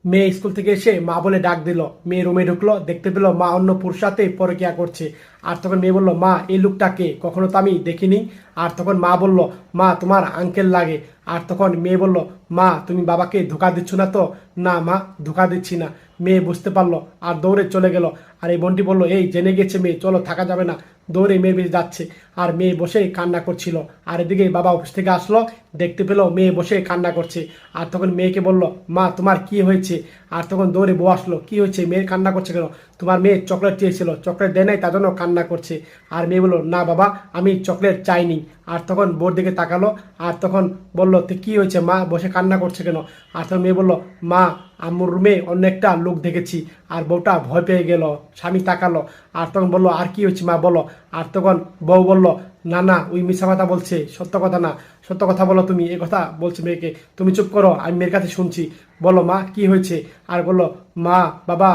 মেয়ে স্কুল থেকে এসে মা বলে ডাক দিল। মেয়ে রুমে ঢুকলো, দেখতে পেল মা অন্য পুরুষ সাথে পরকিয়া করছে। আর তখন মেয়ে বলল, মা এই লোকটাকে কখনো তো আমি দেখিনি। আর তখন মা বলল, মা তোমার আঙ্কেল লাগে। আর তখন মেয়ে বলল, মা তুমি বাবাকে ধোকা দিচ্ছ না তো? না মা, ধোকা দিচ্ছি না। মেয়ে বুঝতে পারলো আর দৌড়ে চলে গেল। আর এই বোনটি বলল, এই জেনে গেছে মেয়ে, চলো থাকা যাবে না। দৌড়ে মেয়ে বেরিয়ে যাচ্ছে। আর মেয়ে বসে কান্না করছিল। আর এদিকে বাবা অফিস থেকে আসলো, দেখতে পেল মেয়ে বসে কান্না করছে। আর তখন মেয়েকে বলল, মা তোমার কি হয়েছে? আর তখন দৌড়ে বউ আসলো, কি হয়েছে, মেয়ের কান্না করছে কেন? তোমার মেয়ে চকলেট চেয়েছিল, চকলেট দেয় নাই, তার জন্য কান্না করছে। আর মেয়ে বললো, না বাবা আমি চকলেট চাইনি। আর তখন বোর দিকে তাকালো। আর তখন বলল, তো কি হয়েছে মা, বসে কান্না করছে কেন? আর তখন মেয়ে বলল, মা আম্মুর রুমে অন্য একটা লোক দেখেছি। আর বউটা ভয় পেয়ে গেল। স্বামী তাকালো। আর তখন বললো, আর কি হয়েছে মা বলো। আর তখন বউ বলল, না না ওই মিথ্যা কথা বলছে, সত্য কথা না, সত্য কথা বলো তুমি। এই কথা বলছে মেয়েকে। তুমি চুপ করো, আমি মেয়ের কাছে শুনছি। বলো মা কি হয়েছে? আর বললো, মা বাবা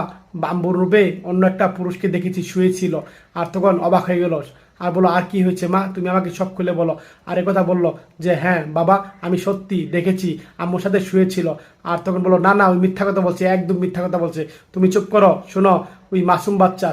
আম্মুর রুমে অন্য একটা পুরুষকে দেখেছি, শুয়েছিল। আর তখন অবাক হয়ে গেল। আর বলো, আর কি হয়েছে মা, তুমি আমাকে সব খুলে বলো। আর কথা বললো যে, হ্যাঁ বাবা আমি সত্যি দেখেছি, আম্মুর সাথে শুয়েছিল। আর তখন বললো, না না ওই মিথ্যা কথা বলছে, একদম মিথ্যা কথা বলছে। তুমি চুপ করো, শোনো। ওই মাসুম বাচ্চা,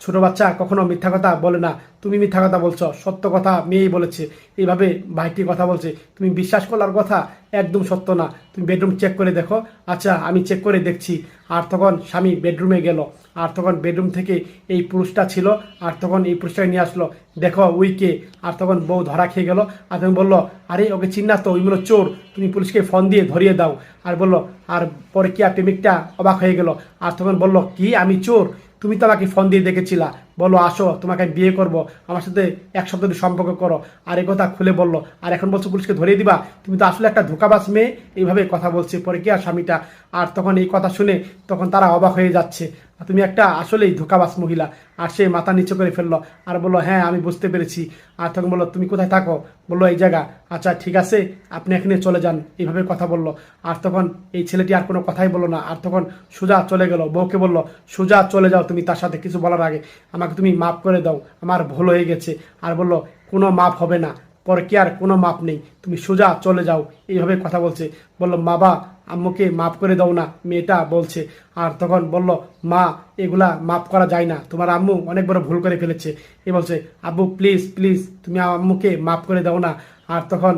ছোট বাচ্চা কখনো মিথ্যা কথা বলে না। তুমি মিথ্যা কথা বলছো, সত্য কথা মেয়েই বলেছে। এইভাবে ভাইটি কথা বলছে, তুমি বিশ্বাস করলার কথা? একদম সত্য না। তুমি বেডরুম চেক করে দেখো। আচ্ছা আমি চেক করে দেখছি। আর তখন স্বামী বেডরুমে গেল। আর তখন বেডরুম থেকে এই পুরুষটা ছিল। আর তখন এই পুরুষটাকে নিয়ে আসলো, দেখো উইকে। আর তখন বউ ধরা খেয়ে গেল। আর তখন বললো, আরে ওকে চিন্না তো, ওইগুলো চোর, তুমি পুলিশকে ফোন দিয়ে ধরিয়ে দাও। আর বললো, আর পরে কি আর প্রেমিকটা অবাক হয়ে গেল। আর তখন বললো, কি আমি চোর? তুমি তো আমাকে ফোন দিয়ে দেখেছিলা, বলো আসো তোমাকে আমি বিয়ে করবো, আমার সাথে এক সপ্তাহ সম্পর্ক করো। আর এই কথা খুলে বললো। আর এখন বলছো পুলিশকে ধরিয়ে দিবা? তুমি তো আসলে একটা ধোকাবাজ মেয়ে। এইভাবে কথা বলছে পরে কি আর স্বামীটা। আর তখন এই কথা শুনে তখন তারা অবাক হয়ে যাচ্ছে, তুমি একটা আসলেই ধোকাবাজ মহিলা। আর সে মাথা নিচু করে ফেললো। আর বললো, হ্যাঁ আমি বুঝতে পেরেছি। আর তখন বললো, তুমি কোথায় থাকো? বললো, এই জায়গা। আচ্ছা ঠিক আছে, আপনি এখানে চলে যান। এইভাবে কথা বললো। আর তখন এই ছেলেটি আর কোনো কথাই বললো না। আর তখন সোজা চলে গেল। বউকে বললো, সোজা চলে যাও তুমি, তার সাথে কিছু বলার আগে আমাকে তুমি মাফ করে দাও, আমার ভুল হয়ে গেছে। আর বললো, কোনো মাফ হবে না, পরে কি আর কোনো মাপ নেই, তুমি সোজা চলে যাও। এইভাবে কথা বলছে। বললো, বাবা আম্মুকে মাফ করে দাও না, মেয়েটা বলছে। আর তখন বলল, মা এগুলা মাফ করা যায় না, তোমার আম্মু অনেক বড় ভুল করে ফেলেছে। এ বলছে, আব্বু প্লিজ প্লিজ তুমি আম্মুকে মাফ করে দাও না। আর তখন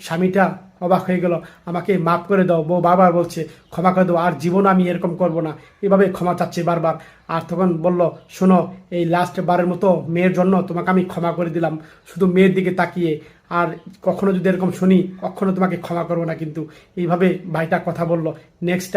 স্বামীটা অবাক হয়ে গেল, আমাকে মাফ করে দাও। বউ বারবার বলছে, ক্ষমা করে দাও, আর জীবন আমি এরকম করব না। এভাবে ক্ষমা চাচ্ছে বারবার। আর তখন বলল, শোনো এই লাস্ট বারের মতো মেয়ের জন্য তোমাকে আমি ক্ষমা করে দিলাম, শুধু মেয়ের দিকে তাকিয়ে। আর কখনো যদি এরকম শুনি, কখনো তোমাকে ক্ষমা করবো না কিন্তু। এইভাবে ভাইটা কথা বলল। Next time